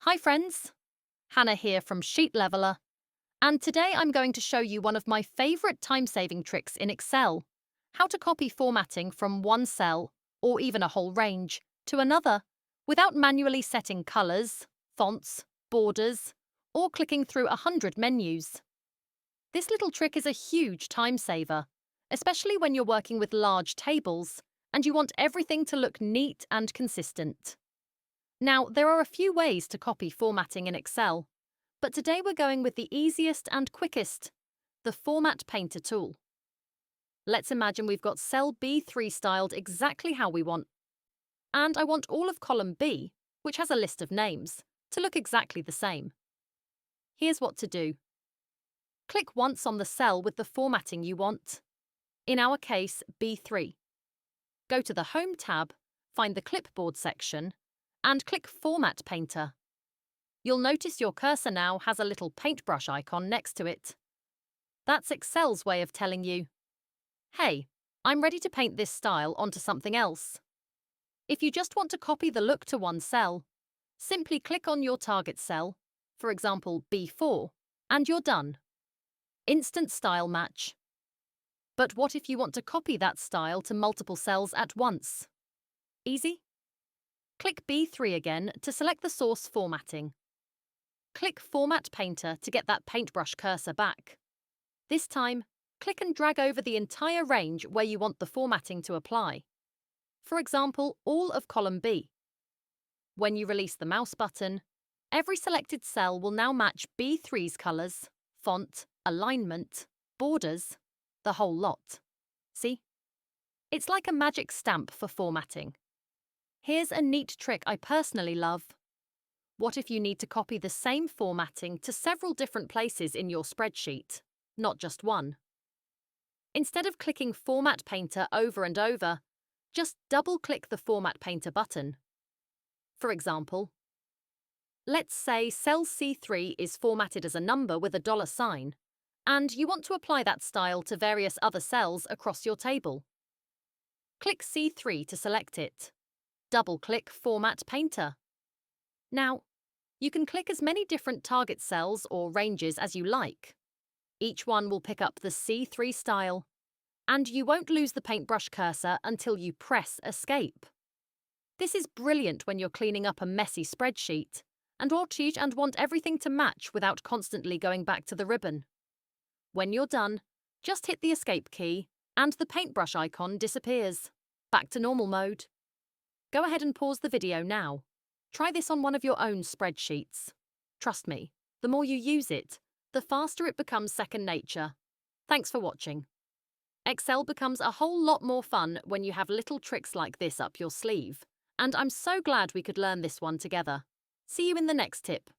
Hi friends, Hannah here from Sheet Leveler, and today I'm going to show you one of my favourite time-saving tricks in Excel, how to copy formatting from one cell, or even a whole range, to another, without manually setting colours, fonts, borders, or clicking through 100 menus. This little trick is a huge time saver, especially when you're working with large tables and you want everything to look neat and consistent. Now, there are a few ways to copy formatting in Excel, but today we're going with the easiest and quickest, the Format Painter tool. Let's imagine we've got cell B3 styled exactly how we want, and I want all of column B, which has a list of names, to look exactly the same. Here's what to do. Click once on the cell with the formatting you want, in our case B3. Go to the Home tab, find the Clipboard section, and click Format Painter. You'll notice your cursor now has a little paintbrush icon next to it. That's Excel's way of telling you, hey, I'm ready to paint this style onto something else. If you just want to copy the look to one cell, simply click on your target cell, for example B4, and you're done. Instant style match. But what if you want to copy that style to multiple cells at once? Easy? Click B3 again to select the source formatting. Click Format Painter to get that paintbrush cursor back. This time, click and drag over the entire range where you want the formatting to apply. For example, all of column B. When you release the mouse button, every selected cell will now match B3's colours, font, alignment, borders, the whole lot. See? It's like a magic stamp for formatting. Here's a neat trick I personally love. What if you need to copy the same formatting to several different places in your spreadsheet, not just one? Instead of clicking Format Painter over and over, just double-click the Format Painter button. For example, let's say cell C3 is formatted as a number with a $sign, and you want to apply that style to various other cells across your table. Click C3 to select it. Double-click Format Painter. Now, you can click as many different target cells or ranges as you like. Each one will pick up the C3 style, and you won't lose the paintbrush cursor until you press Escape. This is brilliant when you're cleaning up a messy spreadsheet and want everything to match without constantly going back to the ribbon. When you're done, just hit the Escape key and the paintbrush icon disappears. Back to normal mode. Go ahead and pause the video now. Try this on one of your own spreadsheets. Trust me, the more you use it, the faster it becomes second nature. Thanks for watching. Excel becomes a whole lot more fun when you have little tricks like this up your sleeve, and I'm so glad we could learn this one together. See you in the next tip.